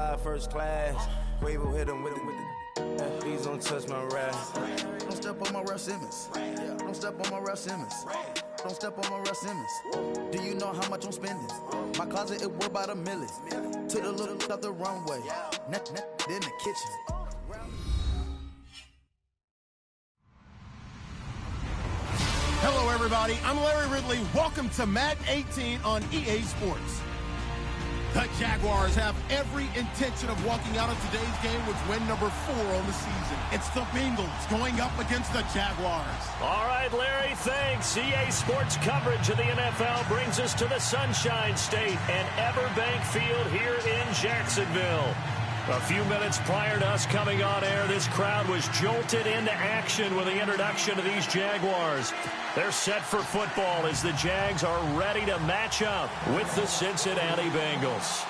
fly first class. Quavo hit him with the please don't touch my rap. Don't step on my Russ Simmons. Don't step on my Russ Simmons. Don't step on my Russ Simmons. Do you know how much I'm spending? My closet, it worth about $1 million. To the little of the runway. In the kitchen. Hello, everybody. I'm Larry Ridley. Welcome to Madden 18 on EA Sports. The Jaguars have every intention of walking out of today's game with win number 4 on the season. It's the Bengals going up against the Jaguars. All right, Larry, thanks. EA Sports coverage of the NFL brings us to the Sunshine State and Everbank Field here in Jacksonville. A few minutes prior to us coming on air, this crowd was jolted into action with the introduction of these Jaguars. They're set for football as the Jags are ready to match up with the Cincinnati Bengals.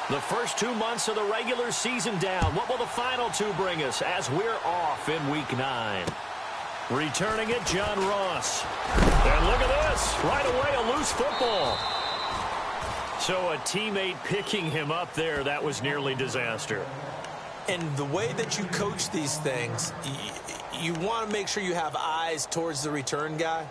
The first 2 months of the regular season down. What will the final 2 bring us as we're off in Week 9? Returning it, John Ross. And look at this. Right away, a loose football. So a teammate picking him up there, that was nearly disaster. And the way that you coach these things, you want to make sure you have eyes towards the return guy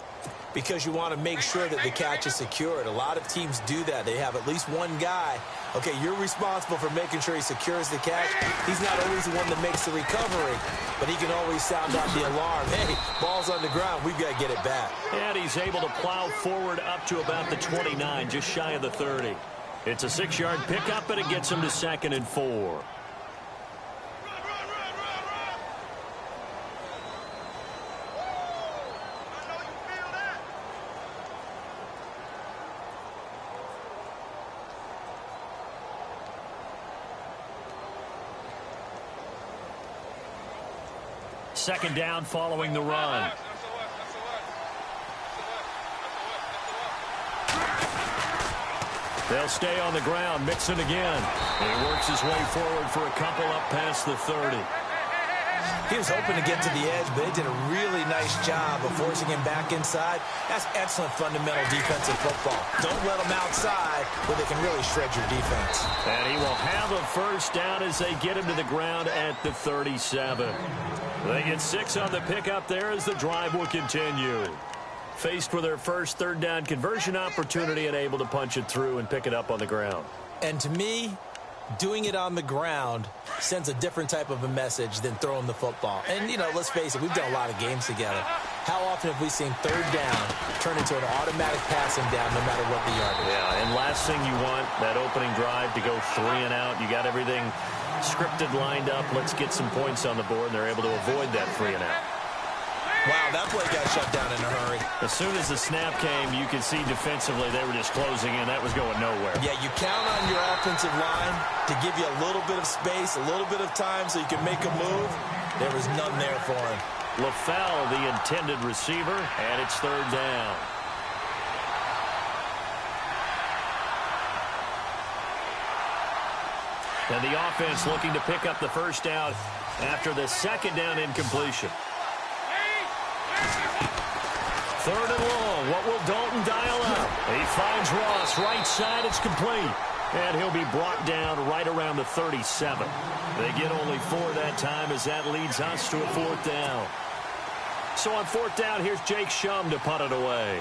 because you want to make sure that the catch is secured. A lot of teams do that. They have at least one guy. Okay, you're responsible for making sure he secures the catch. He's not always the one that makes the recovery, but he can always sound out the alarm. Hey, ball's on the ground. We've got to get it back. And he's able to plow forward up to about the 29, just shy of the 30. It's a 6-yard pickup, and it gets him to 2nd and 4. Second down following the run. They'll stay on the ground. Mixon again. And he works his way forward for a couple up past the 30. He was hoping to get to the edge, but they did a really nice job of forcing him back inside. That's excellent fundamental defensive football. Don't let them outside where they can really shred your defense. And he will have a first down as they get him to the ground at the 37. They get 6 on the pickup there as the drive will continue. Faced with their first third down conversion opportunity and able to punch it through and pick it up on the ground. And to me, doing it on the ground sends a different type of a message than throwing the football. And, you know, let's face it, we've done a lot of games together. How often have we seen third down turn into an automatic passing down no matter what the yardage? Yeah, and last thing you want, that opening drive to go 3 and out. You got everything scripted, lined up. Let's get some points on the board, and they're able to avoid that 3 and out. Wow, that play got shut down in a hurry. As soon as the snap came, you could see defensively they were just closing in. That was going nowhere. Yeah, you count on your offensive line to give you a little bit of space, a little bit of time so you can make a move. There was none there for him. LaFell, the intended receiver, and it's third down. And the offense looking to pick up the first down after the second down incompletion. Third and long. What will Dalton dial up? He finds Ross. Right side. It's complete. And he'll be brought down right around the 37. They get only 4 that time as that leads us to a 4th down. So on 4th down, here's Jake Shum to punt it away.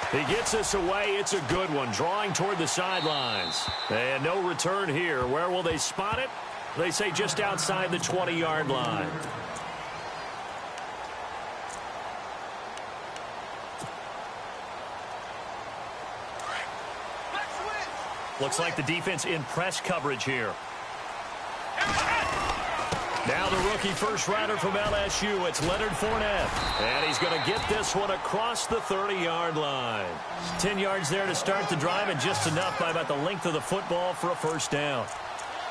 He gets us away. It's a good one. Drawing toward the sidelines. And no return here. Where will they spot it? They say just outside the 20-yard line. Looks like the defense in press coverage here. Now the rookie first rider from LSU, it's Leonard Fournette. And he's going to get this one across the 30-yard line. 10 yards there to start the drive, and just enough by about the length of the football for a first down.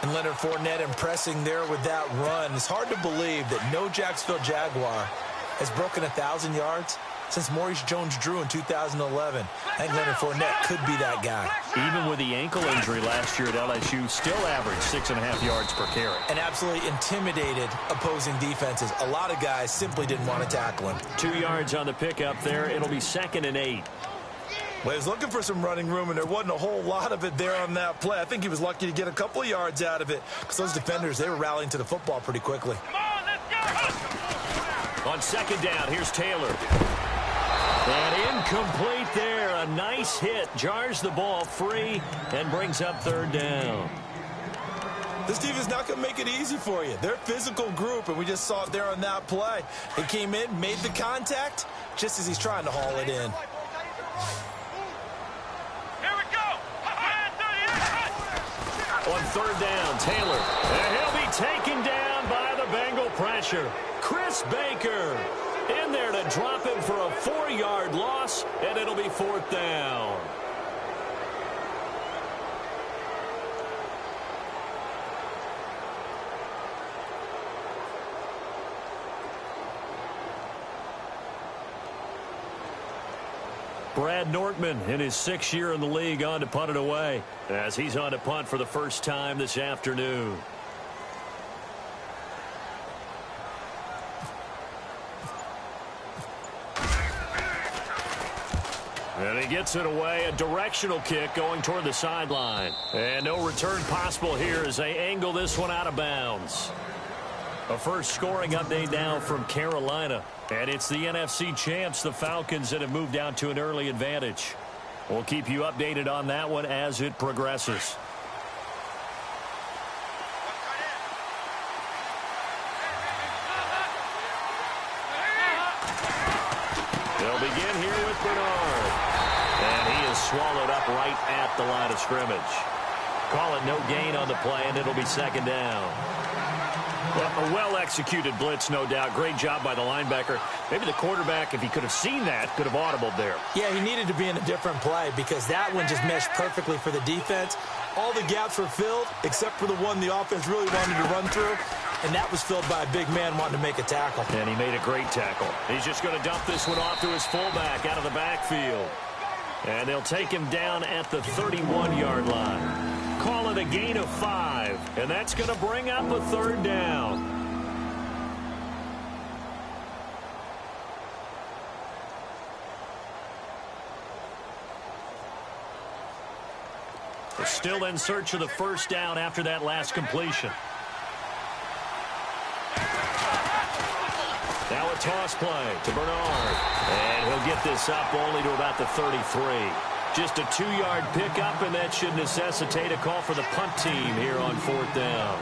And Leonard Fournette impressing there with that run. It's hard to believe that no Jacksonville Jaguar has broken 1,000 yards since Maurice Jones-Drew in 2011. I think Leonard Fournette could be that guy. Even with the ankle injury last year at LSU, still averaged 6.5 yards per carry. And absolutely intimidated opposing defenses. A lot of guys simply didn't want to tackle him. 2 yards on the pickup there. It'll be 2nd and 8. Well, he was looking for some running room, and there wasn't a whole lot of it there on that play. I think he was lucky to get a couple of yards out of it because those defenders, they were rallying to the football pretty quickly. On 2nd down, here's Taylor. And incomplete there. A nice hit. Jars the ball free and brings up 3rd down. This team is not going to make it easy for you. They're a physical group, and we just saw it there on that play. He came in, made the contact, just as he's trying to haul it in. On 3rd down, Taylor. And he'll be taken down by the Bengal pressure. Chris Baker in there to drop him for a 4-yard loss, and it'll be 4th down. Brad Nortman in his 6th year in the league on to punt it away as he's on to punt for the first time this afternoon. And he gets it away, a directional kick going toward the sideline. And no return possible here as they angle this one out of bounds. A first scoring update now from Carolina. And it's the NFC champs, the Falcons, that have moved down to an early advantage. We'll keep you updated on that one as it progresses. They'll begin here with Bernard. And he is swallowed up right at the line of scrimmage. Call it no gain on the play, and it'll be 2nd down. Well, a well-executed blitz, no doubt. Great job by the linebacker. Maybe the quarterback, if he could have seen that, could have audibled there. Yeah, he needed to be in a different play because that one just meshed perfectly for the defense. All the gaps were filled except for the one the offense really wanted to run through, and that was filled by a big man wanting to make a tackle. And he made a great tackle. He's just going to dump this one off to his fullback out of the backfield. And they'll take him down at the 31-yard line. Call it a gain of 5, and that's going to bring up a 3rd down. They're still in search of the 1st down after that last completion. Now a toss play to Bernard. And he'll get this up only to about the 33. Just a 2-yard pickup, and that should necessitate a call for the punt team here on 4th down.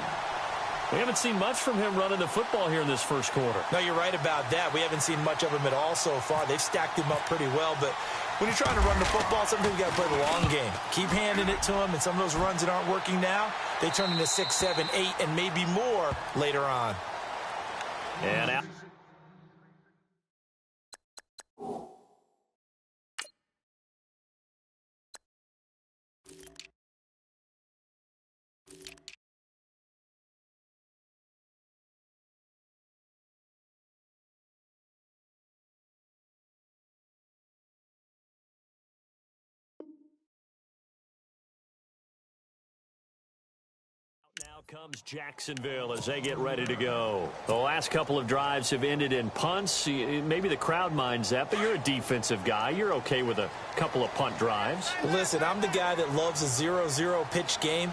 We haven't seen much from him running the football here in this first quarter. No, you're right about that. We haven't seen much of him at all so far. They've stacked him up pretty well, but when you're trying to run the football, sometimes you got to play the long game. Keep handing it to him, and some of those runs that aren't working now, they turn into 6, 7, 8, and maybe more later on. And out. Now comes Jacksonville as they get ready to go. The last couple of drives have ended in punts. Maybe the crowd minds that, but you're a defensive guy. You're okay with a couple of punt drives. Listen, I'm the guy that loves a 0-0 pitch game.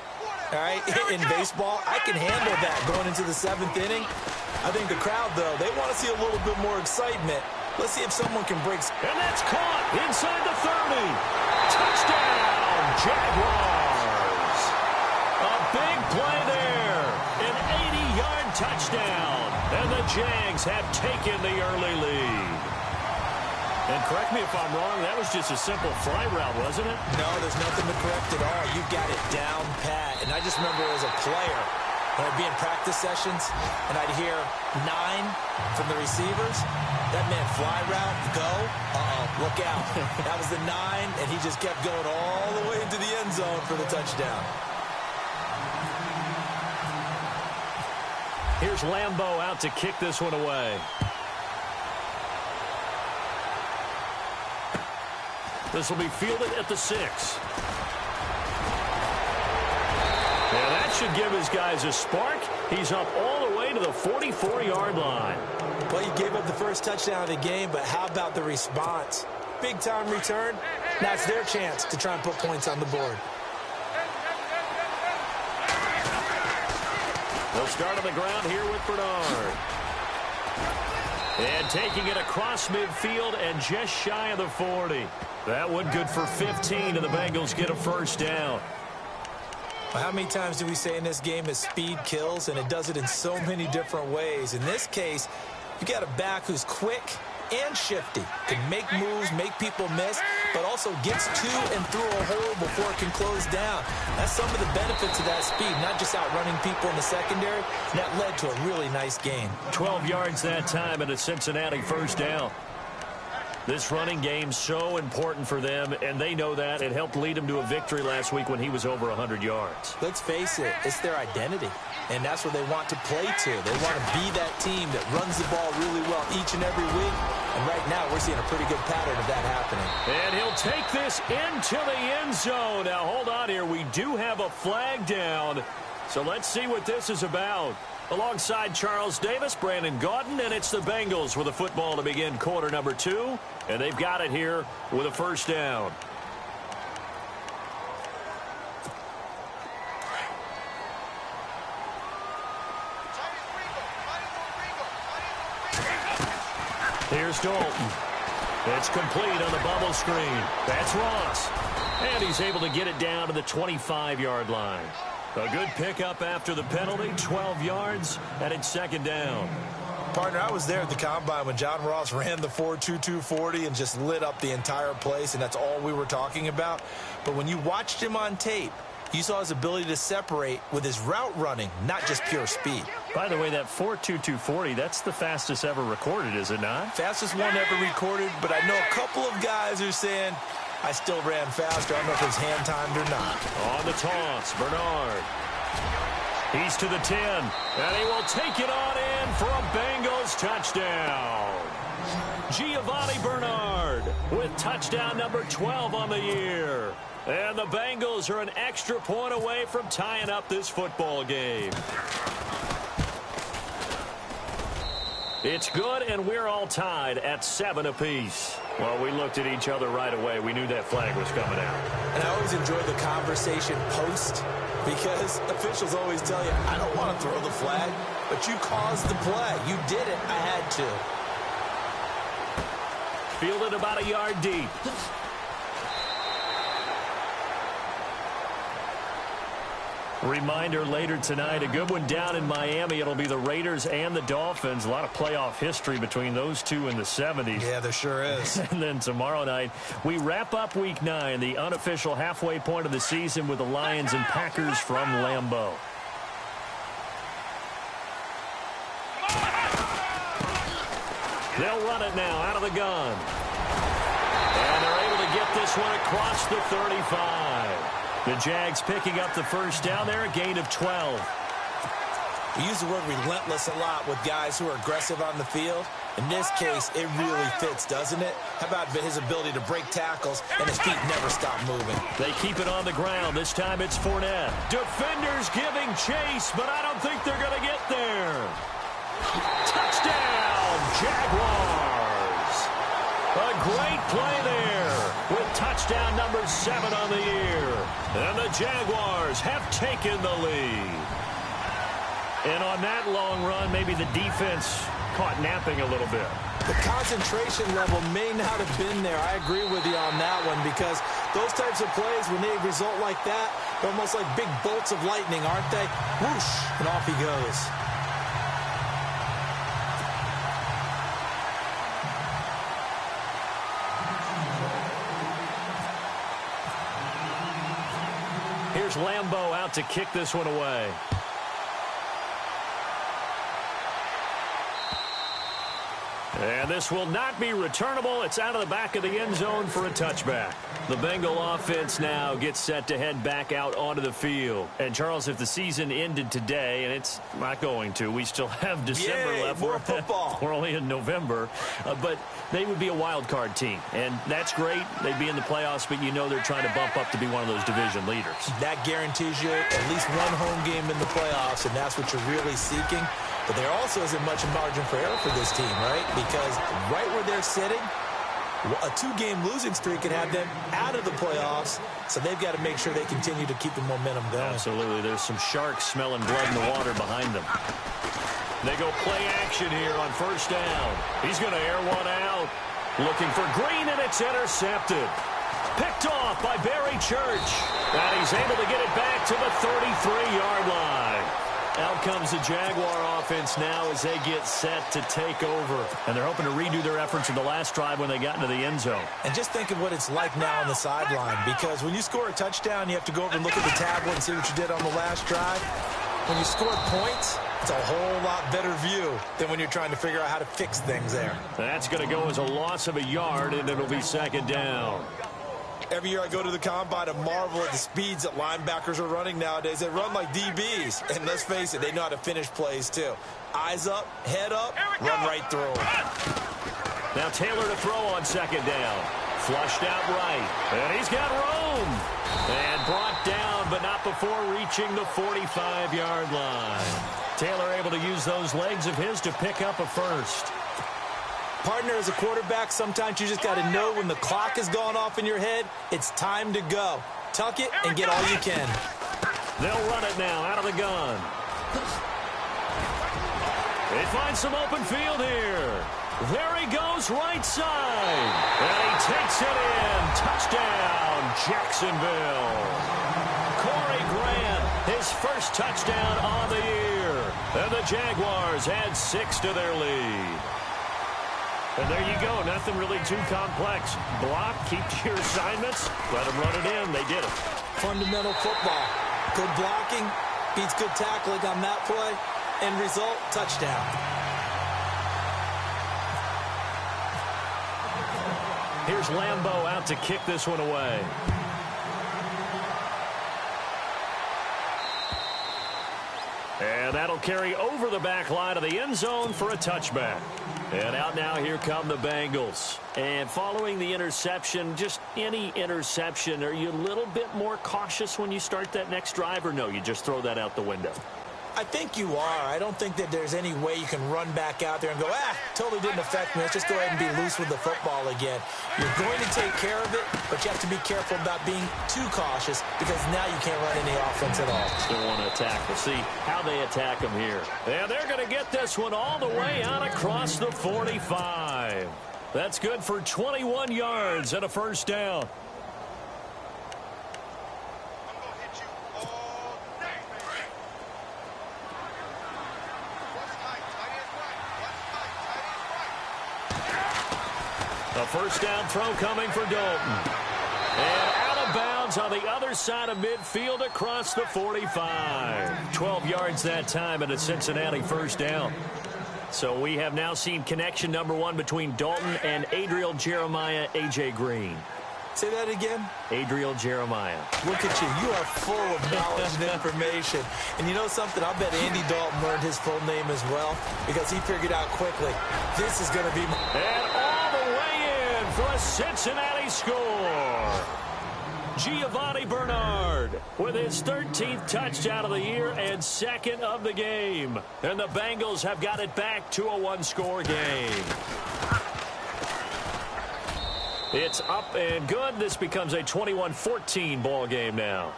All right, in baseball, I can handle that going into the 7th inning. I think the crowd, though, they want to see a little bit more excitement. Let's see if someone can break. And that's caught inside the 30. Touchdown, Jaguars. A big play there. An 80-yard touchdown. And the Jags have taken the early lead. And correct me if I'm wrong, that was just a simple fly route, wasn't it? No, there's nothing to correct at all. You've got it down pat. And I just remember as a player, when I'd be in practice sessions and I'd hear 9 from the receivers, that meant fly route, go, look out. That was the 9, and he just kept going all the way into the end zone for the touchdown. Here's Lambeau out to kick this one away. This will be fielded at the 6. And that should give his guys a spark. He's up all the way to the 44-yard line. Well, you gave up the first touchdown of the game, but how about the response? Big-time return. Now it's their chance to try and put points on the board. They'll start on the ground here with Bernard. And taking it across midfield and just shy of the 40. That one good for 15, and the Bengals get a first down. Well, how many times do we say in this game that speed kills, and it does it in so many different ways? In this case, you got a back who's quick and shifty, can make moves, make people miss, but also gets to and through a hole before it can close down. That's some of the benefits of that speed, not just outrunning people in the secondary. And that led to a really nice game. 12 yards that time and a Cincinnati first down. This running game's so important for them, and they know that. It helped lead them to a victory last week when he was over 100 yards. Let's face it, it's their identity, and that's what they want to play to. They want to be that team that runs the ball really well each and every week, and right now we're seeing a pretty good pattern of that happening. And he'll take this into the end zone. Now, hold on here. We do have a flag down, so let's see what this is about. Alongside Charles Davis, Brandon Gaudin, and it's the Bengals with a football to begin quarter number 2. And they've got it here with a first down. Here's Dalton. It's complete on the bubble screen. That's Ross. And he's able to get it down to the 25-yard line. A good pickup after the penalty, 12 yards, and it's second down. Partner, I was there at the Combine when John Ross ran the 4.22 40 and just lit up the entire place, and that's all we were talking about. But when you watched him on tape, you saw his ability to separate with his route running, not just pure speed. By the way, that 4.22 40, that's the fastest ever recorded, is it not? Fastest one ever recorded, but I know a couple of guys are saying, I still ran faster. I don't know if it's hand-timed or not. On the toss, Bernard. He's to the 10, and he will take it on in for a Bengals touchdown. Giovanni Bernard with touchdown number 12 on the year. And the Bengals are an extra point away from tying up this football game. It's good, and we're all tied at 7 apiece. Well, we looked at each other right away. We knew that flag was coming out. And I always enjoy the conversation post, because officials always tell you, I don't want to throw the flag, but you caused the play. You did it. I had to. Fielded about a yard deep. Reminder later tonight, a good one down in Miami. It'll be the Raiders and the Dolphins. A lot of playoff history between those two in the 70s. Yeah, there sure is. And then tomorrow night, we wrap up Week 9, the unofficial halfway point of the season with the Lions and Packers from Lambeau. They'll run it now out of the gun. And they're able to get this one across the 35. The Jags picking up the first down there, a gain of 12. We use the word relentless a lot with guys who are aggressive on the field. In this case, it really fits, doesn't it? How about his ability to break tackles, and his feet never stop moving? They keep it on the ground. This time it's Fournette. Defenders giving chase, but I don't think they're going to get there. Touchdown, Jaguars. A great play there with touchdown number 7 on the year. And the Jaguars have taken the lead. And on that long run, maybe the defense caught napping a little bit. The concentration level may not have been there. I agree with you on that one, because those types of plays, when they result like that, they're almost like big bolts of lightning, aren't they? Whoosh, and off he goes. Here's Lambeau out to kick this one away. And this will not be returnable. It's out of the back of the end zone for a touchback. The Bengal offense now gets set to head back out onto the field. And, Charles, if the season ended today, and it's not going to, we still have December left. More football. We're only in November. But they would be a wild card team. And that's great. They'd be in the playoffs, but you know they're trying to bump up to be one of those division leaders. That guarantees you at least one home game in the playoffs, and that's what you're really seeking. But there also isn't much margin for error for this team, right? Because right where they're sitting, a 2-game losing streak can have them out of the playoffs, so they've got to make sure they continue to keep the momentum going. Absolutely. There's some sharks smelling blood in the water behind them. They go play action here on first down. He's going to air one out. Looking for Green, and it's intercepted. Picked off by Barry Church. And he's able to get it back to the 33-yard line. Out comes the Jaguar offense now as they get set to take over. And they're hoping to redo their efforts in the last drive when they got into the end zone. And just think of what it's like now on the sideline, because when you score a touchdown, you have to go over and look at the tablet and see what you did on the last drive. When you score points, it's a whole lot better view than when you're trying to figure out how to fix things there. That's going to go as a loss of a yard, and it'll be second down. Every year I go to the combine and marvel at the speeds that linebackers are running nowadays. They run like DBs. And let's face it, they know how to finish plays too. Eyes up, head up, run right through them. Now Taylor to throw on second down. Flushed out right. And he's got room. And brought down, but not before reaching the 45-yard line. Taylor able to use those legs of his to pick up a first. Partner, as a quarterback, sometimes you just got to know when the clock has gone off in your head, it's time to go. Tuck it and get all you can. They'll run it now out of the gun. They find some open field here. There he goes, right side. And he takes it in. Touchdown, Jacksonville. Corey Grant, his first touchdown on the year. And the Jaguars add 6 to their lead. And there you go. Nothing really too complex. Block, keep to your assignments, let them run it in. They did it. Fundamental football. Good blocking beats good tackling on that play. End result, touchdown. Here's Lambeau out to kick this one away. And that'll carry over the back line of the end zone for a touchback. And out now, here come the Bengals. And following the interception, just any interception, are you a little bit more cautious when you start that next drive, or no, you just throw that out the window? I think you are. I don't think that there's any way you can run back out there and go, totally didn't affect me. Let's just go ahead and be loose with the football again. You're going to take care of it, but you have to be careful about being too cautious because now you can't run any offense at all. Still want to attack. We'll see how they attack them here. And they're going to get this one all the way out across the 45. That's good for 21 yards and a first down. A first down throw coming for Dalton. And out of bounds on the other side of midfield across the 45. 12 yards that time and a Cincinnati first down. So we have now seen connection number 1 between Dalton and Adriel Jeremiah, A.J. Green. Say that again? Adriel Jeremiah. Look at you. You are full of knowledge and information. And you know something? I bet Andy Dalton learned his full name as well because he figured out quickly, this is going to be And all the way in for a Cincinnati score. Giovanni Bernard with his 13th touchdown of the year and second of the game. And the Bengals have got it back to a one-score game. It's up and good. This becomes a 21-14 ball game now.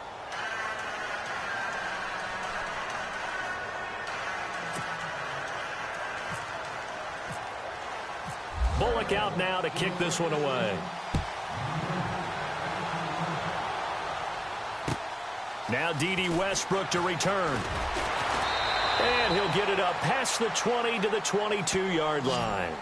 Bullock out now to kick this one away. Now D.D. Westbrook to return. And he'll get it up past the 20 to the 22-yard line.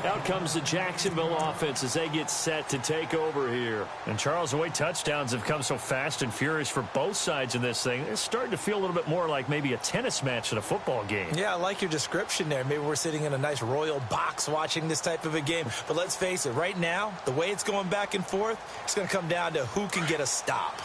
Out comes the Jacksonville offense as they get set to take over here. And Charles, the way touchdowns have come so fast and furious for both sides in this thing, it's starting to feel a little bit more like maybe a tennis match in a football game. Yeah, I like your description there. Maybe we're sitting in a nice royal box watching this type of a game. But let's face it, right now, the way it's going back and forth, it's going to come down to who can get a stop.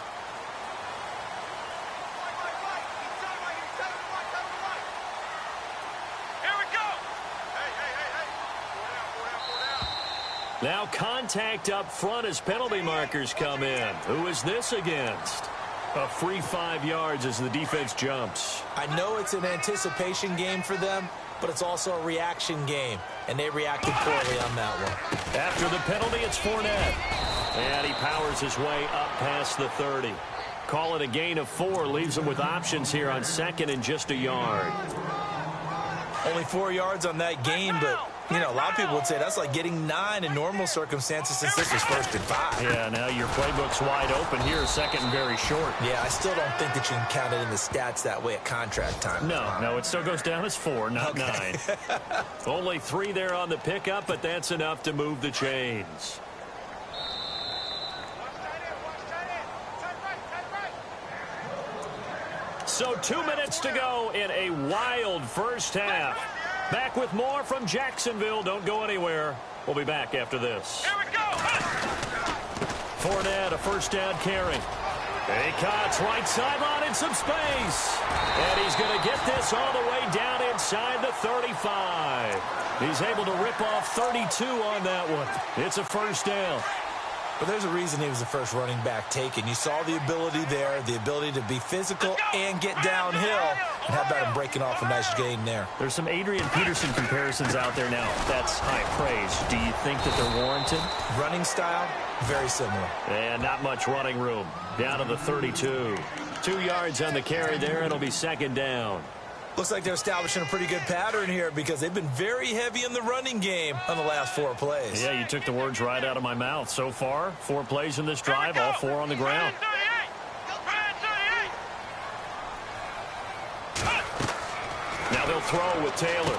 Now contact up front as penalty markers come in. Who is this against? A free 5 yards as the defense jumps. I know it's an anticipation game for them, but it's also a reaction game, and they reacted poorly on that one. After the penalty, it's Fournette. And he powers his way up past the 30. Call it a gain of 4, leaves him with options here on second and just a yard. Only 4 yards on that gain, but you know, a lot of people would say that's like getting 9 in normal circumstances since this was 1st and 5. Yeah, now your playbook's wide open here, second and very short. Yeah, I still don't think that you can count it in the stats that way at contract time. No, it still goes down as 4, not 9. Only 3 there on the pickup, but that's enough to move the chains. So 2 minutes to go in a wild first half. Back with more from Jacksonville. Don't go anywhere. We'll be back after this. Here we go. Fournette, a first down carry. He cuts right sideline in some space. And he's going to get this all the way down inside the 35. He's able to rip off 32 on that one. It's a first down. But there's a reason he was the first running back taken. You saw the ability there, the ability to be physical and get downhill. And how about him breaking off a nice gain there? There's some Adrian Peterson comparisons out there now. That's high praise. Do you think that they're warranted? Running style, very similar. And not much running room. Down to the 32. 2 yards on the carry there. It'll be second down. Looks like they're establishing a pretty good pattern here because they've been very heavy in the running game on the last 4 plays. Yeah, you took the words right out of my mouth. So far, 4 plays in this drive, all 4 on the ground. Now they'll throw with Taylor.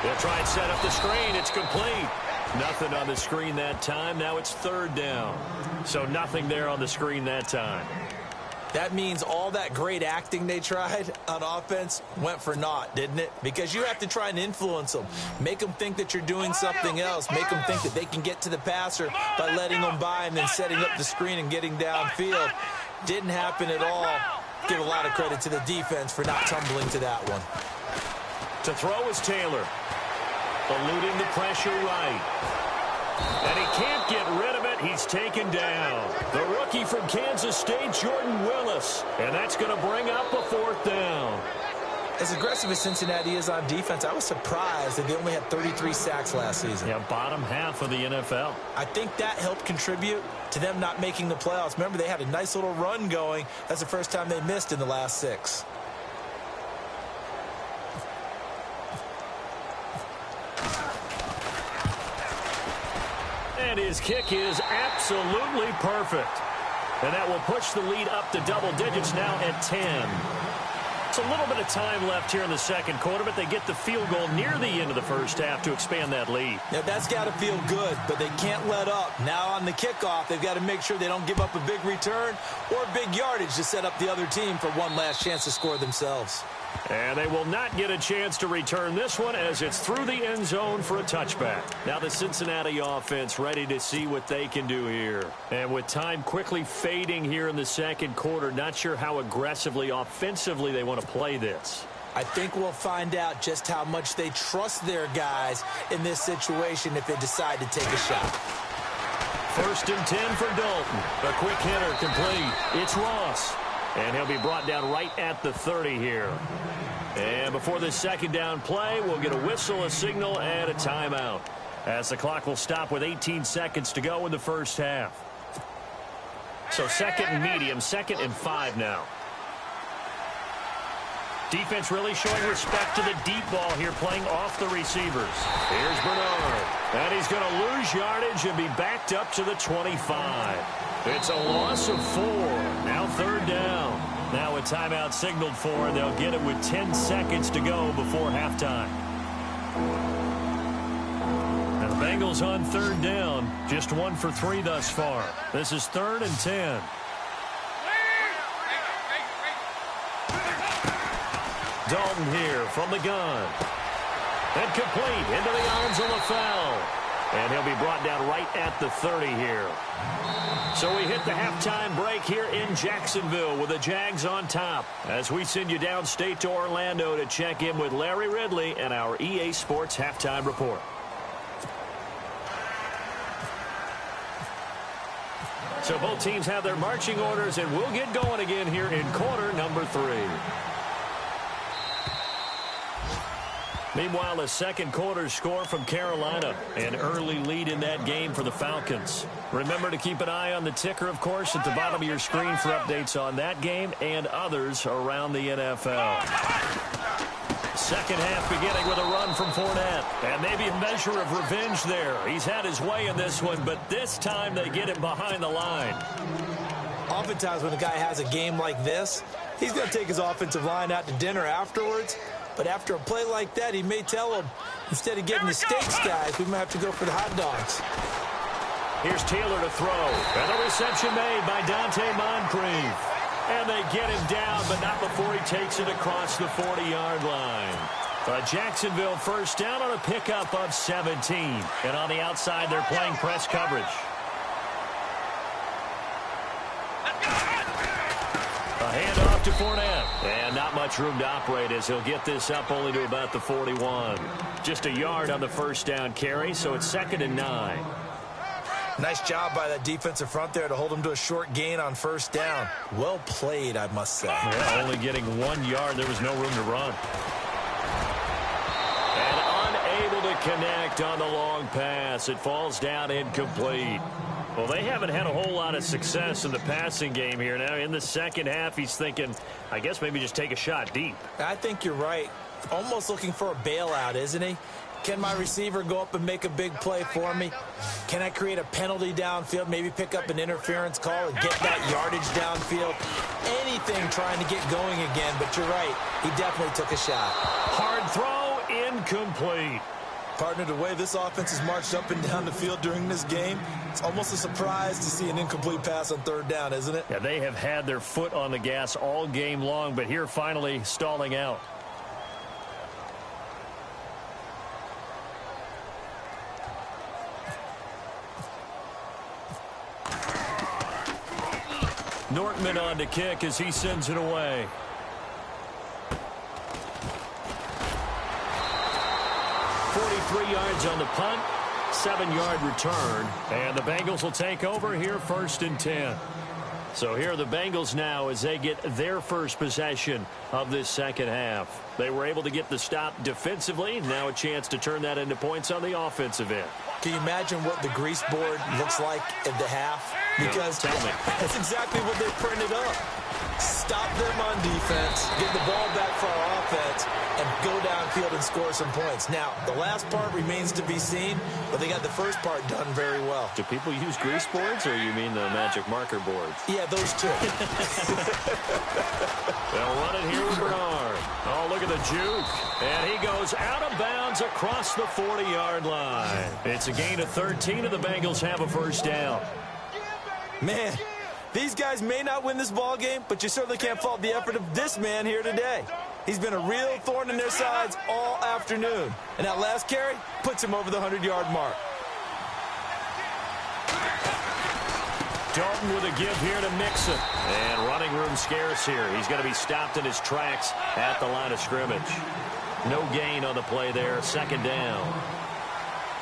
They'll try and set up the screen. It's complete. Nothing on the screen that time. Now it's third down. So nothing there on the screen that time. That means all that great acting they tried on offense went for naught, didn't it? Because you have to try and influence them. Make them think that you're doing something else. Make them think that they can get to the passer by letting them by and then setting up the screen and getting downfield. Didn't happen at all. Give a lot of credit to the defense for not tumbling to that one. To throw is Taylor. Eluding the pressure right. And he can't get rid of it. He's taken down. The rookie from Kansas State, Jordan Willis. And that's going to bring up a 4th down. As aggressive as Cincinnati is on defense, I was surprised that they only had 33 sacks last season. Yeah, bottom half of the NFL. I think that helped contribute to them not making the playoffs. Remember, they had a nice little run going. That's the first time they missed in the last 6. And his kick is absolutely perfect. And that will push the lead up to double digits now at 10. It's a little bit of time left here in the second quarter, but they get the field goal near the end of the first half to expand that lead. Yeah, that's got to feel good, but they can't let up. Now on the kickoff, they've got to make sure they don't give up a big return or big yardage to set up the other team for one last chance to score themselves. And they will not get a chance to return this one as it's through the end zone for a touchback. Now the Cincinnati offense ready to see what they can do here. And with time quickly fading here in the second quarter, not sure how aggressively, offensively they want to play this. I think we'll find out just how much they trust their guys in this situation if they decide to take a shot. 1st and 10 for Dalton. A quick hitter complete. It's Ross. And he'll be brought down right at the 30 here. And before this second down play, we'll get a whistle, a signal, and a timeout. As the clock will stop with 18 seconds to go in the first half. So 2nd and medium, 2nd and 5 now. Defense really showing respect to the deep ball here, playing off the receivers. Here's Bernard. And he's going to lose yardage and be backed up to the 25. It's a loss of 4. Now 3rd down. Now it's timeout signaled for, and they'll get it with 10 seconds to go before halftime. And the Bengals on third down, just 1 for 3 thus far. This is 3rd and 10. Dalton here from the gun. And complete into the arms of LaFell. And he'll be brought down right at the 30 here. So we hit the halftime break here in Jacksonville with the Jags on top as we send you downstate to Orlando to check in with Larry Ridley and our EA Sports Halftime Report. So both teams have their marching orders, and we'll get going again here in quarter number 3. Meanwhile, a second quarter score from Carolina. An early lead in that game for the Falcons. Remember to keep an eye on the ticker, of course, at the bottom of your screen for updates on that game and others around the NFL. Second half beginning with a run from Fournette. And maybe a measure of revenge there. He's had his way in this one, but this time they get him behind the line. Oftentimes when a guy has a game like this, he's going to take his offensive line out to dinner afterwards. But after a play like that, he may tell them, instead of getting the steaks, guys, we might have to go for the hot dogs. Here's Taylor to throw. And the reception made by Dante Moncrief. And they get him down, but not before he takes it across the 40-yard line. A Jacksonville first down on a pickup of 17. And on the outside, they're playing press coverage. A handoff to Fournette. And not much room to operate as he'll get this up only to about the 41. Just a yard on the first down carry, so it's 2nd and 9. Nice job by that defensive front there to hold him to a short gain on first down. Well played, I must say. Yeah, only getting 1 yard. There was no room to run. And unable to connect on the long pass. It falls down incomplete. Well, they haven't had a whole lot of success in the passing game here. Now, in the second half, he's thinking, I guess maybe just take a shot deep. I think you're right. Almost looking for a bailout, isn't he? Can my receiver go up and make a big play for me? Can I create a penalty downfield, maybe pick up an interference call and get that yardage downfield? Anything trying to get going again, but you're right. He definitely took a shot. Hard throw, incomplete. Partner, the way this offense has marched up and down the field during this game, it's almost a surprise to see an incomplete pass on third down, isn't it? Yeah, they have had their foot on the gas all game long, but here finally stalling out. Nortman on to kick as he sends it away. .43 yards on the punt, 7-yard return, and the Bengals will take over here 1st and 10. So here are the Bengals now as they get their first possession of this second half. They were able to get the stop defensively. Now a chance to turn that into points on the offensive end. Can you imagine what the grease board looks like at the half? Because that's exactly what they printed up. Stop them on defense, get the ball back for our offense, and go downfield and score some points. Now, the last part remains to be seen, but they got the first part done very well. Do people use grease boards, or you mean the magic marker boards? Yeah, those two. They'll run it here with Bernard. Oh, look at the juke. And he goes out of bounds across the 40-yard line. It's a gain of 13, and the Bengals have a first down. Man, these guys may not win this ball game, but you certainly can't fault the effort of this man here today. He's been a real thorn in their sides all afternoon. And that last carry puts him over the 100-yard mark. Dalton with a give here to Mixon. And running room scarce here. He's going to be stopped in his tracks at the line of scrimmage. No gain on the play there. 2nd down.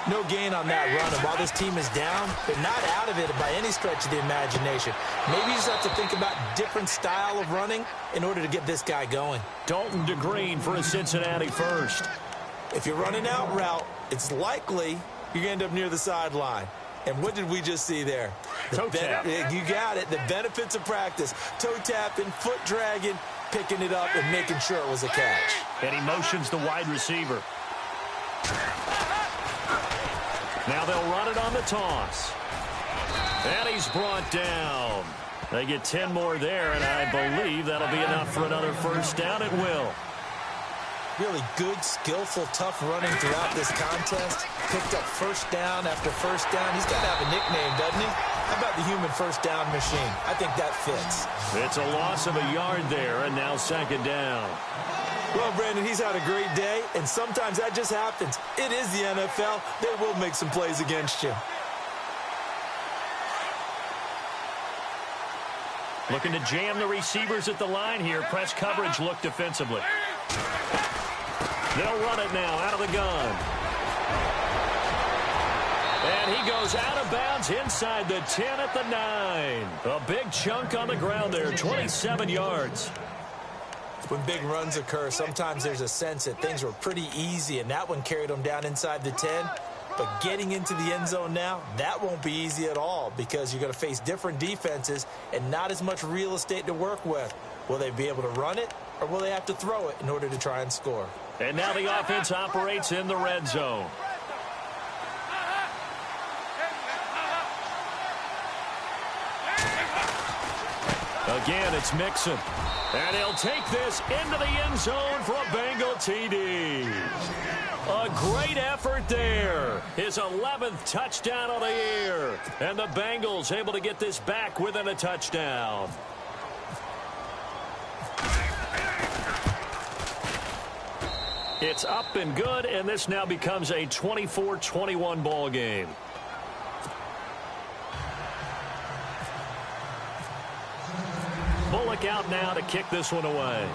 No gain on that run. And while this team is down, they're not out of it by any stretch of the imagination. Maybe you just have to think about different style of running in order to get this guy going. Dalton to Green for a Cincinnati first. If you're running out route, it's likely you're going to end up near the sideline. And what did we just see there? Toe tap. You got it. The benefits of practice. Toe tapping, foot dragging, picking it up, and making sure it was a catch. And he motions the wide receiver. Now they'll run it on the toss. And he's brought down. They get 10 more there, and I believe that'll be enough for another first down. It will. Really good, skillful, tough running throughout this contest. Picked up first down after first down. He's got to have a nickname, doesn't he? How about the human first down machine? I think that fits. It's a loss of a yard there, and now second down. Well, Brandon, he's had a great day, and sometimes that just happens. It is the NFL. They will make some plays against you. Looking to jam the receivers at the line here. Press coverage look defensively. They'll run it now out of the gun. And he goes out of bounds inside the 10 at the 9. A big chunk on the ground there, 27 yards. When big runs occur, sometimes there's a sense that things were pretty easy, and that one carried them down inside the 10. But getting into the end zone now, that won't be easy at all because you're going to face different defenses and not as much real estate to work with. Will they be able to run it, or will they have to throw it in order to try and score? And now the offense operates in the red zone. Again, it's Mixon. And he'll take this into the end zone for a Bengal TD. A great effort there. His 11th touchdown of the year. And the Bengals able to get this back within a touchdown. It's up and good, and this now becomes a 24-21 ball game. Bullock out now to kick this one away.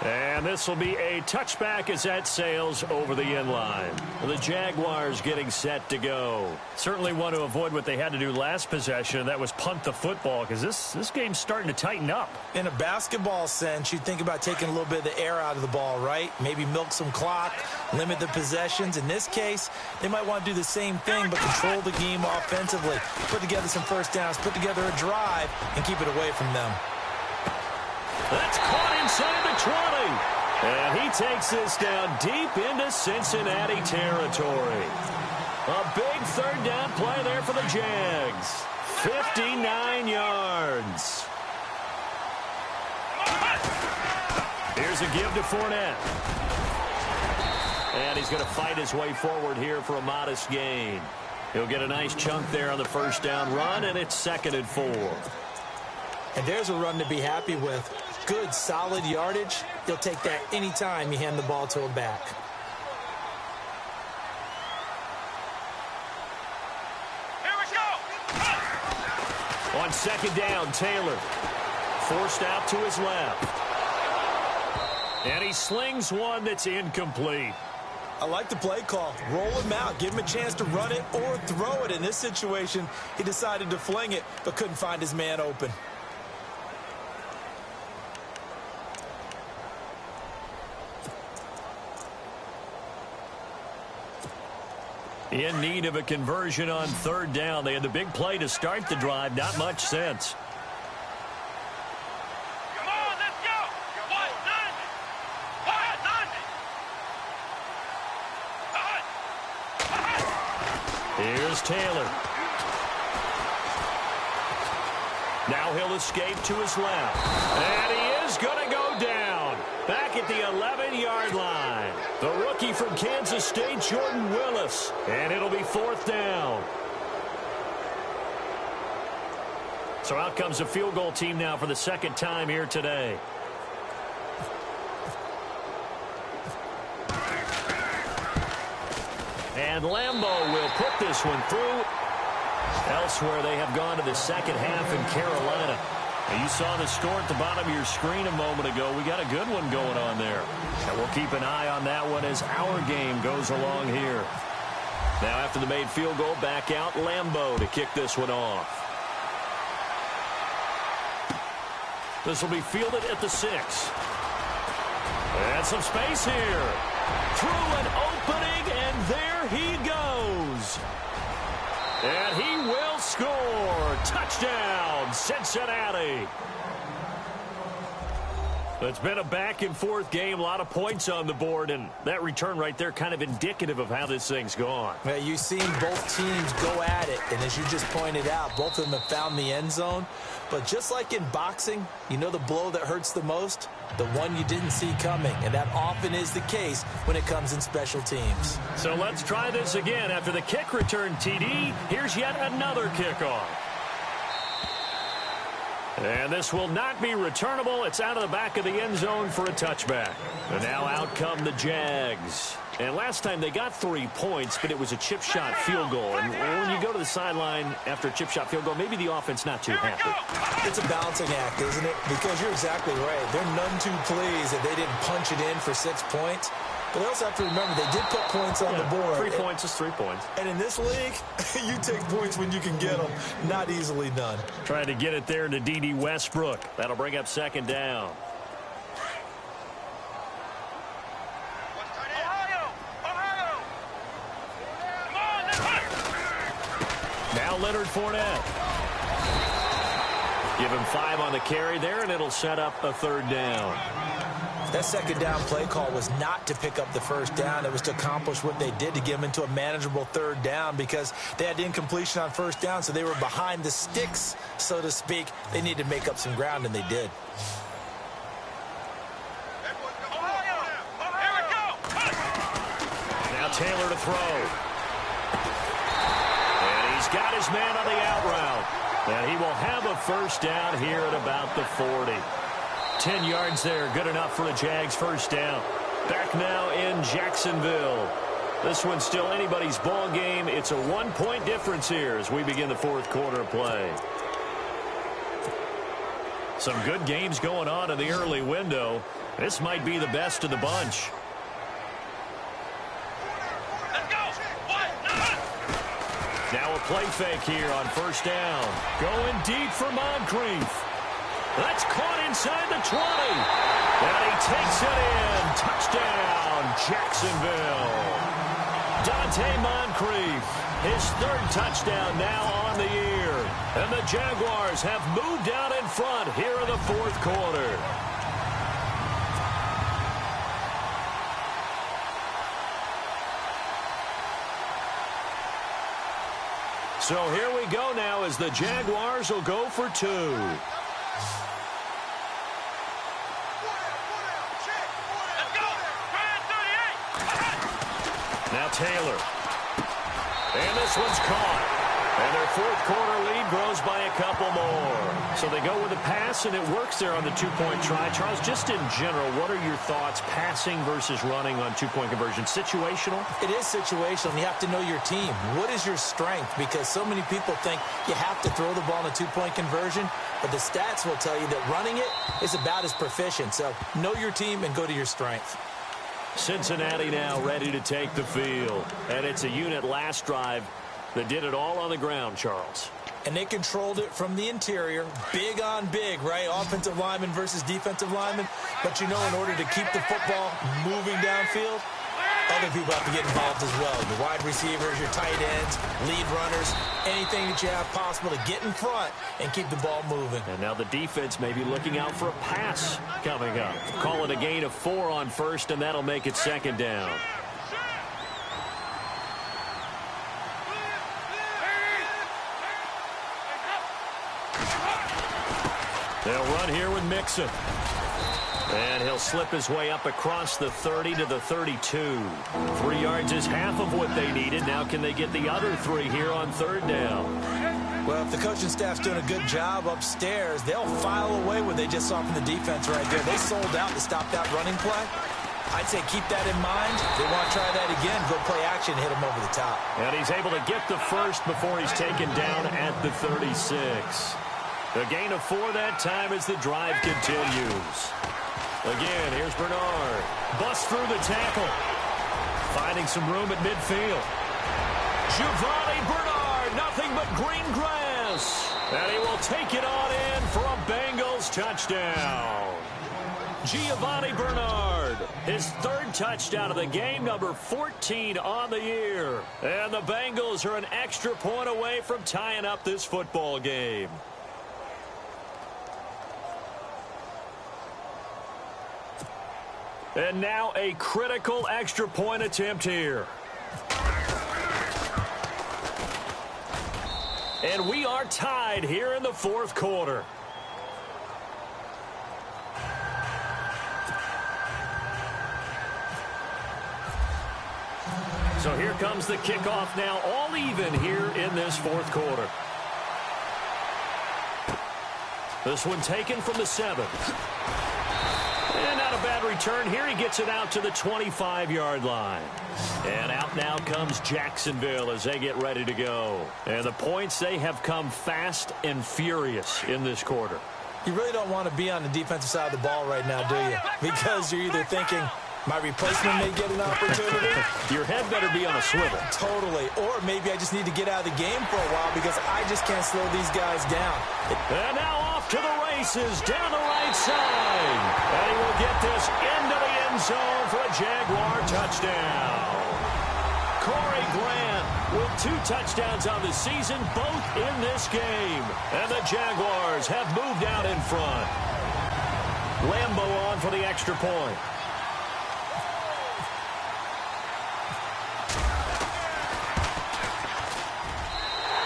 And this will be a touchback as that sails over the end line. The Jaguars getting set to go. Certainly want to avoid what they had to do last possession. That was punt the football because this game's starting to tighten up. In a basketball sense, you think about taking a little bit of the air out of the ball, right? Maybe milk some clock, limit the possessions. In this case, they might want to do the same thing but control the game offensively. Put together some first downs, put together a drive, and keep it away from them. That's caught inside the 20. And he takes this down deep into Cincinnati territory. A big third down play there for the Jags. 59 yards. Here's a give to Fournette. And he's going to fight his way forward here for a modest gain. He'll get a nice chunk there on the first down run, and it's 2nd and 4. And there's a run to be happy with. Good, solid yardage. He'll take that anytime you hand the ball to him back. Here we go. On second down, Taylor. Forced out to his left. And he slings one that's incomplete. I like the play call. Roll him out. Give him a chance to run it or throw it. In this situation, he decided to fling it, but couldn't find his man open. In need of a conversion on third down. They had the big play to start the drive. Not much sense. Come on, let's go. Here's Taylor. Now he'll escape to his left. And he is going to go down. Back at the 11-yard line. The rookie from Kansas State, Jordan Willis. And it'll be 4th down. So out comes the field goal team now for the second time here today. And Lambeau will put this one through. Elsewhere, they have gone to the second half in Carolina. And you saw the score at the bottom of your screen a moment ago. We got a good one going on there. And we'll keep an eye on that one as our game goes along here. Now after the made field goal, back out Lambeau to kick this one off. This will be fielded at the 6. And some space here. Through an opening, and there he goes. And he will score. Touchdown, Cincinnati. It's been a back-and-forth game, a lot of points on the board, and that return right there kind of indicative of how this thing's gone. Yeah, you've seen both teams go at it, and as you just pointed out, both of them have found the end zone. But just like in boxing, you know the blow that hurts the most? The one you didn't see coming, and that often is the case when it comes in special teams. So let's try this again. After the kick return TD, here's yet another kickoff. And this will not be returnable. It's out of the back of the end zone for a touchback. And now out come the Jags. And last time they got 3 points, but it was a chip shot field goal. And when you go to the sideline after a chip shot field goal, maybe the offense not too happy. It's a balancing act, isn't it? Because you're exactly right. They're none too pleased that they didn't punch it in for 6 points. But they also have to remember they did put points on the board. 3 points is 3 points. And in this league, you take points when you can get them. Not easily done. Trying to get it there to D.D. Westbrook. That'll bring up second down. Now Leonard Fournette. Give him 5 on the carry there, and it'll set up a third down. That second down play call was not to pick up the first down. It was to accomplish what they did, to get them into a manageable third down, because they had incompletion on first down, so they were behind the sticks, so to speak. They needed to make up some ground, and they did. Now Taylor to throw. And he's got his man on the out route. And he will have a first down here at about the 40. 10 yards there, good enough for a Jags first down. Back now in Jacksonville. This one's still anybody's ball game. It's a 1-point difference here as we begin the fourth quarter of play. Some good games going on in the early window. This might be the best of the bunch. Now a play fake here on first down. Going deep for Moncrief. That's caught inside the 20. And he takes it in. Touchdown, Jacksonville. Dante Moncrief, his 3rd touchdown now on the year. And the Jaguars have moved out in front here in the fourth quarter. So here we go now as the Jaguars will go for 2. Now Taylor. And this one's caught. And their fourth quarter lead grows by a couple more. So they go with a pass, and it works there on the 2-point try. Charles, just in general, what are your thoughts passing versus running on 2-point conversion? Situational? It is situational, and you have to know your team. What is your strength? Because so many people think you have to throw the ball in a 2-point conversion, but the stats will tell you that running it is about as proficient. So know your team and go to your strength. Cincinnati now ready to take the field. And it's a unit last drive that did it all on the ground, Charles. And they controlled it from the interior. Big on big, right? Offensive lineman versus defensive lineman. But you know, in order to keep the football moving downfield, other people have to get involved as well. Your wide receivers, your tight ends, lead runners, anything that you have possible to get in front and keep the ball moving. And now the defense may be looking out for a pass coming up. Call it a gain of 4 on first, and that'll make it second down. They'll run here with Mixon. And he'll slip his way up across the 30 to the 32. 3 yards is half of what they needed. Now can they get the other 3 here on third down? Well, if the coaching staff's doing a good job upstairs, they'll file away what they just saw from the defense right there. They sold out to stop that running play. I'd say keep that in mind. They want to try that again. Go play action, hit him over the top. And he's able to get the first before he's taken down at the 36. A gain of 4 that time as the drive continues. Again, here's Bernard. Busts through the tackle. Finding some room at midfield. Giovanni Bernard, nothing but green grass. And he will take it on in for a Bengals touchdown. Giovanni Bernard, his 3rd touchdown of the game, number 14 on the year. And the Bengals are an extra point away from tying up this football game. And now a critical extra point attempt here. And we are tied here in the fourth quarter. So here comes the kickoff now, all even here in this fourth quarter. This one taken from the 7. And not a bad return here. He gets it out to the 25-yard line. And out now comes Jacksonville as they get ready to go. And the points, they have come fast and furious in this quarter. You really don't want to be on the defensive side of the ball right now, do you? Because you're either thinking, my replacement may get an opportunity. Your head better be on a swivel. Totally. Or maybe I just need to get out of the game for a while because I just can't slow these guys down. And now off to the races down the right side. And he will get this into the end zone for a Jaguar touchdown. Corey Grant with 2 touchdowns on the season, both in this game. And the Jaguars have moved out in front. Lambo on for the extra point.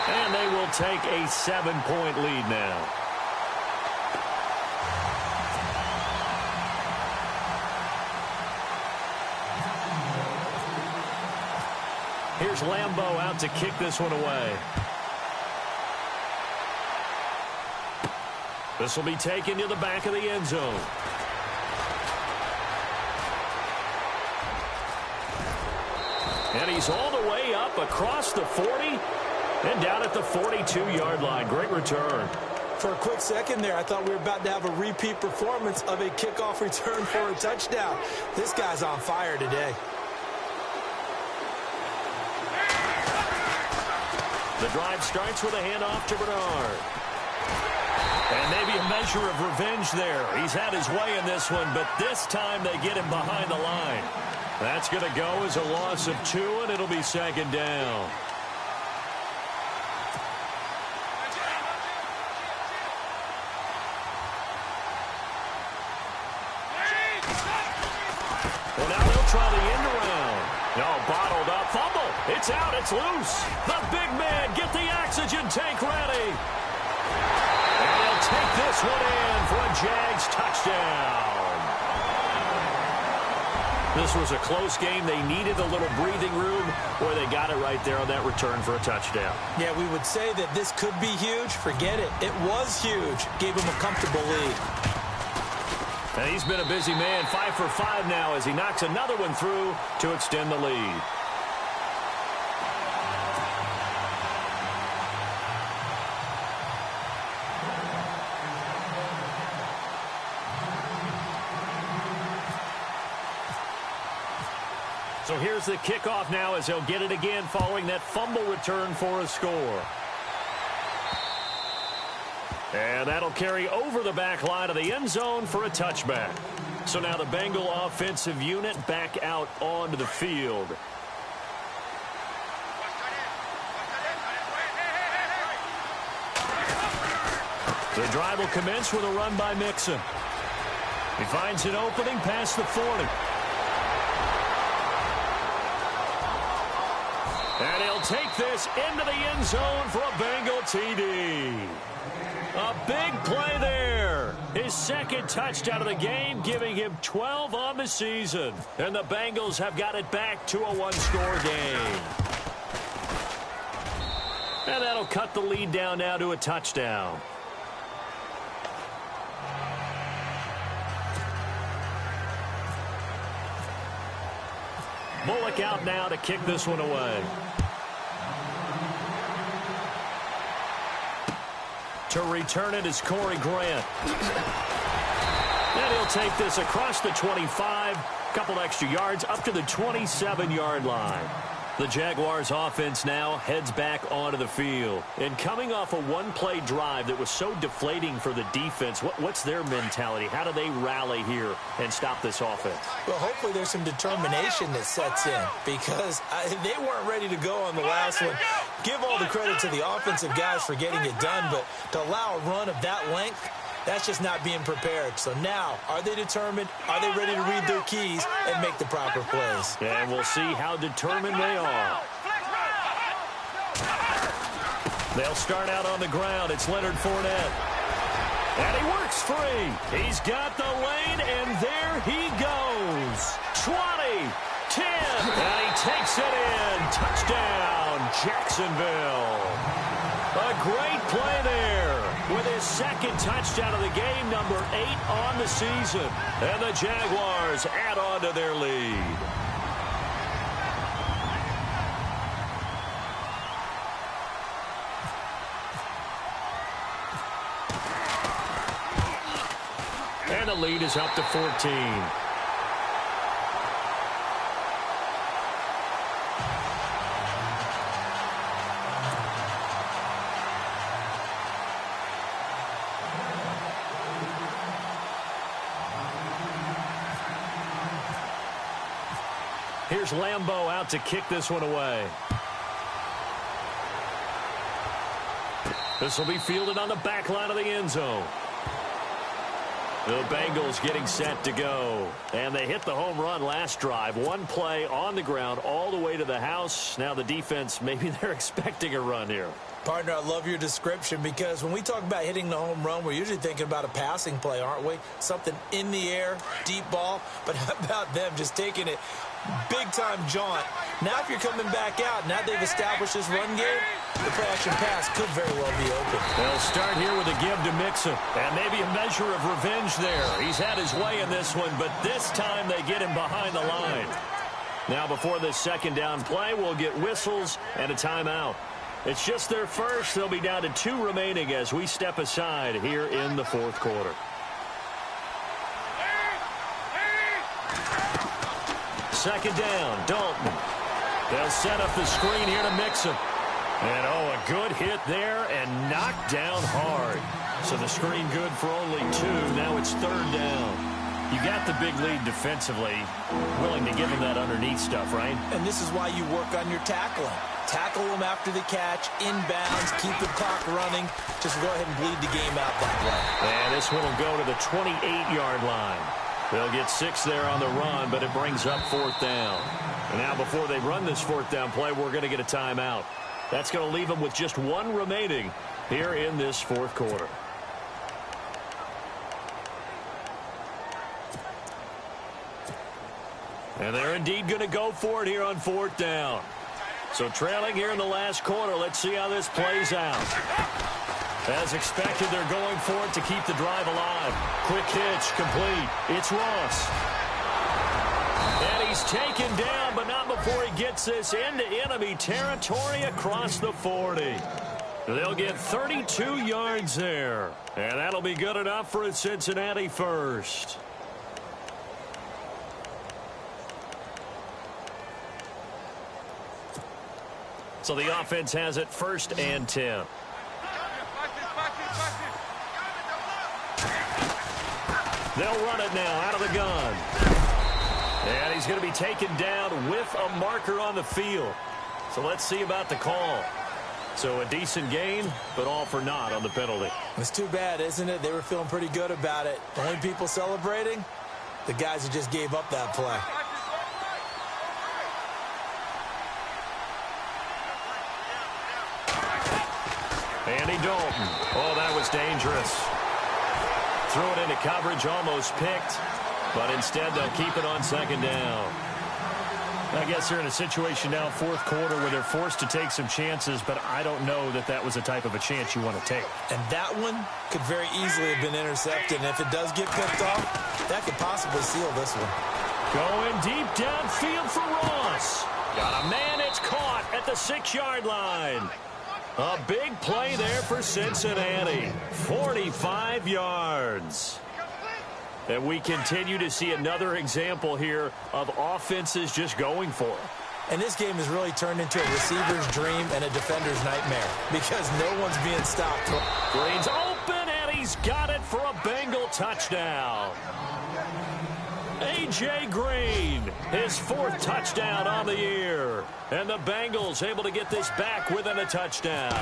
And they will take a 7-point lead now. Here's Lambo out to kick this one away. This will be taken to the back of the end zone. And he's all the way up across the 40 and down at the 42-yard line. Great return. For a quick second there, I thought we were about to have a repeat performance of a kickoff return for a touchdown. This guy's on fire today. The drive starts with a handoff to Bernard. And maybe a measure of revenge there. He's had his way in this one, but this time they get him behind the line. That's going to go as a loss of 2, and it'll be second down. Well, now they'll try the end around. No, bottled up. Fumble. It's out. It's loose. The big man, get the oxygen tank ready. And they'll take this one in for a Jags touchdown. This was a close game. They needed a little breathing room, where they got it right there on that return for a touchdown. Yeah, we would say that this could be huge. Forget it. It was huge. Gave him a comfortable lead. And he's been a busy man, 5 for 5 now as he knocks another one through to extend the lead. So here's the kickoff now as they'll get it again following that fumble return for a score. And that'll carry over the back line of the end zone for a touchback. So now the Bengal offensive unit back out onto the field. The drive will commence with a run by Mixon. He finds an opening past the 40. And he'll take this into the end zone for a Bengal TD. A big play there. His second touchdown of the game, giving him 12 on the season. And the Bengals have got it back to a one-score game. And that'll cut the lead down now to a touchdown. Bullock out now to kick this one away. To return it is Corey Grant. And he'll take this across the 25, couple extra yards up to the 27-yard line. The Jaguars offense now heads back onto the field. And coming off a one-play drive that was so deflating for the defense, what's their mentality? How do they rally here and stop this offense? Well, hopefully there's some determination that sets in because they weren't ready to go on the last one. Give all the credit to the offensive guys for getting it done, but to allow a run of that length, That's just not being prepared. So now, are they determined? Are they ready to read their keys and make the proper plays? And we'll see how determined they are. They'll start out on the ground. It's Leonard Fournette. And he works free. He's got the lane, and there he goes. 20, 10, and he takes it in. Touchdown, Jacksonville. A great play there with his second touchdown of the game, number 8 on the season. And the Jaguars add on to their lead. And the lead is up to 14. Here's Lambeau out to kick this one away. This will be fielded on the back line of the end zone. The Bengals getting set to go. And they hit the home run last drive. One play on the ground all the way to the house. Now the defense, maybe they're expecting a run here. Partner, I love your description because when we talk about hitting the home run, we're usually thinking about a passing play, aren't we? Something in the air, deep ball. But how about them just taking it big-time jaunt? Now if you're coming back out, now they've established this run game, the play-action pass could very well be open. They'll start here with a give to Mixon. And maybe a measure of revenge there. He's had his way in this one, but this time they get him behind the line. Now before this second down play, we'll get whistles and a timeout. It's just their first. They'll be down to 2 remaining as we step aside here in the fourth quarter. Second down, Dalton. They'll set up the screen here to Mixon. And, oh, a good hit there and knocked down hard. So the screen good for only 2. Now it's third down. You got the big lead defensively, willing to give them that underneath stuff, right? And this is why you work on your tackling. Tackle them after the catch, inbounds, keep the clock running. Just go ahead and bleed the game out that way. And this one will go to the 28-yard line. They'll get 6 there on the run, but it brings up fourth down. And now before they run this fourth down play, we're going to get a timeout. That's going to leave them with just 1 remaining here in this fourth quarter. And they're indeed going to go for it here on fourth down. So trailing here in the last quarter, let's see how this plays out. As expected, they're going for it to keep the drive alive. Quick hitch, complete. It's Ross. And he's taken down, but not before he gets this into enemy territory across the 40. They'll get 32 yards there. And that'll be good enough for a Cincinnati first. So the offense has it first and 10. They'll run it now out of the gun. And he's going to be taken down with a marker on the field. So let's see about the call. So a decent gain, but all for naught on the penalty. It's too bad, isn't it? They were feeling pretty good about it. The only people celebrating, the guys who just gave up that play. Andy Dalton. Oh, that was dangerous. Threw it into coverage, almost picked, but instead they'll keep it on second down. I guess they're in a situation now, fourth quarter, where they're forced to take some chances, but I don't know that that was the type of a chance you want to take. And that one could very easily have been intercepted, and if it does get picked off, that could possibly seal this one. Going deep downfield for Ross. Got a man, it's caught at the 6-yard line. A big play there for Cincinnati. 45 yards. And we continue to see another example here of offenses just going for it. And this game has really turned into a receiver's dream and a defender's nightmare because no one's being stopped. Green's open, and he's got it for a Bengal touchdown. A.J. Green, his 4th touchdown on the year. And the Bengals able to get this back within a touchdown.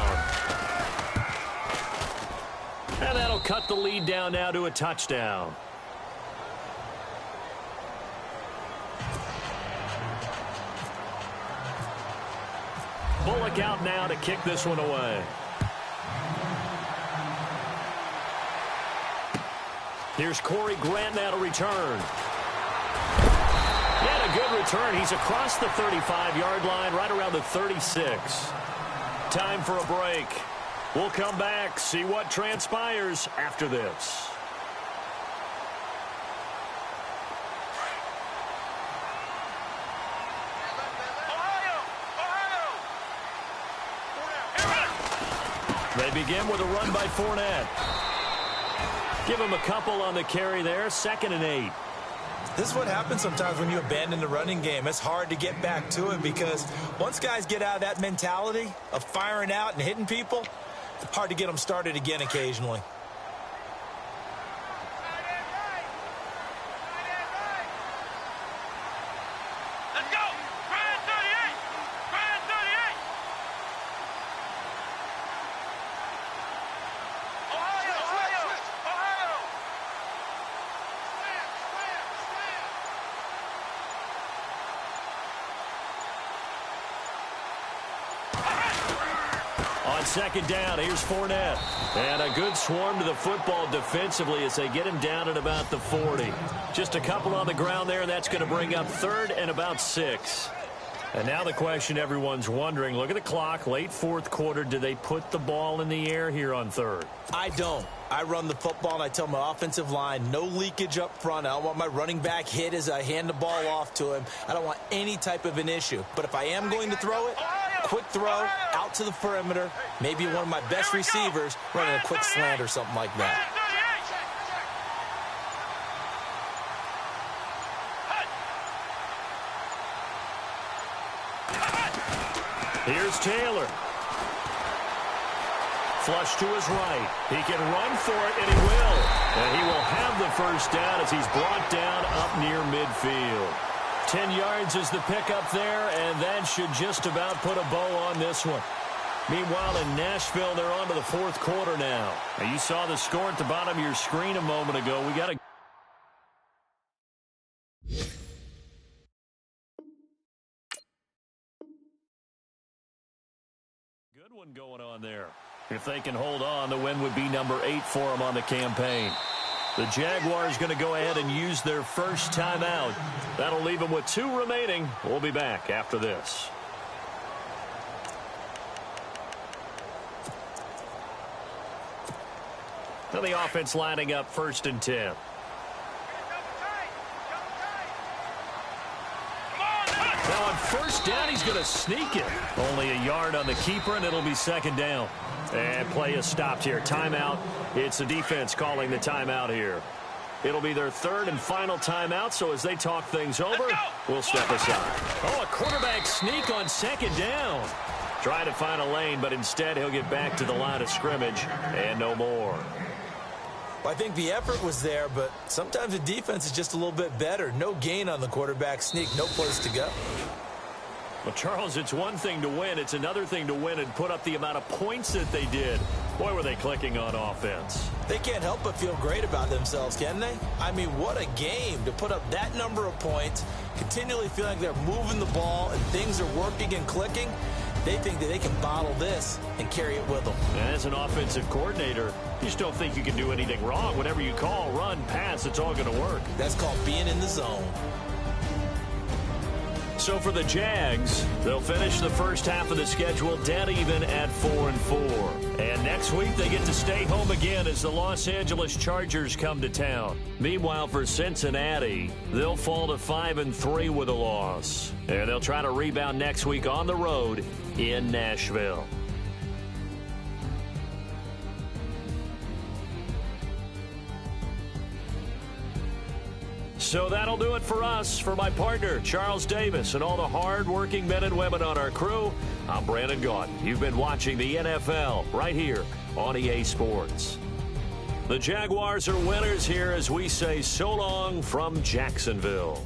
And that'll cut the lead down now to a touchdown. Bullock out now to kick this one away. Here's Corey Grant now to return. And a good return. He's across the 35-yard line, right around the 36. Time for a break. We'll come back, see what transpires after this. They begin with a run by Fournette. Give him a couple on the carry there, 2nd and 8. This is what happens sometimes when you abandon the running game. It's hard to get back to it because once guys get out of that mentality of firing out and hitting people, it's hard to get them started again occasionally. Let's go! Grind 38! Grind 38! Ohio! Ohio! Ohio! On 2nd down, here's Fournette. And a good swarm to the football defensively as they get him down at about the 40. Just a couple on the ground there, and that's going to bring up 3rd and about 6. And now the question everyone's wondering, look at the clock, late 4th quarter, do they put the ball in the air here on 3rd? I don't. I run the football, and I tell my offensive line, no leakage up front. I don't want my running back hit as I hand the ball off to him. I don't want any type of an issue. But if I am going to throw it, quick throw, out to the perimeter, maybe one of my best receivers running a quick slant or something like that. Here's Taylor. Flush to his right. He can run for it, and he will. And he will have the first down as he's brought down up near midfield. 10 yards is the pickup there, and that should just about put a bow on this one. Meanwhile, in Nashville, they're on to the 4th quarter now. Now, you saw the score at the bottom of your screen a moment ago. We got a good one going on there. If they can hold on, the win would be number 8 for them on the campaign. The Jaguars going to go ahead and use their first timeout. That'll leave them with 2 remaining. We'll be back after this. Now the offense lining up 1st and 10. Now on 1st down, he's going to sneak it. Only a yard on the keeper, and it'll be 2nd down. And play is stopped here. Timeout. It's the defense calling the timeout here. It'll be their 3rd and final timeout, so as they talk things over, we'll step aside. Oh, a quarterback sneak on 2nd down. Trying to find a lane, but instead he'll get back to the line of scrimmage and no more. Well, I think the effort was there, but sometimes the defense is just a little bit better. No gain on the quarterback sneak, no place to go. Well, Charles, it's one thing to win. It's another thing to win and put up the amount of points that they did. Boy, were they clicking on offense. They can't help but feel great about themselves, can they? I mean, what a game to put up that number of points, continually feeling like they're moving the ball and things are working and clicking. They think that they can bottle this and carry it with them. And as an offensive coordinator, you just don't think you can do anything wrong. Whatever you call, run, pass, it's all going to work. That's called being in the zone. So for the Jags, they'll finish the first half of the schedule dead even at 4-4. And next week they get to stay home again as the Los Angeles Chargers come to town. Meanwhile, for Cincinnati, they'll fall to 5-3 with a loss. And they'll try to rebound next week on the road in Nashville. So that'll do it for us. For my partner, Charles Davis, and all the hard-working men and women on our crew, I'm Brandon Gaudin. You've been watching the NFL right here on EA Sports. The Jaguars are winners here as we say so long from Jacksonville.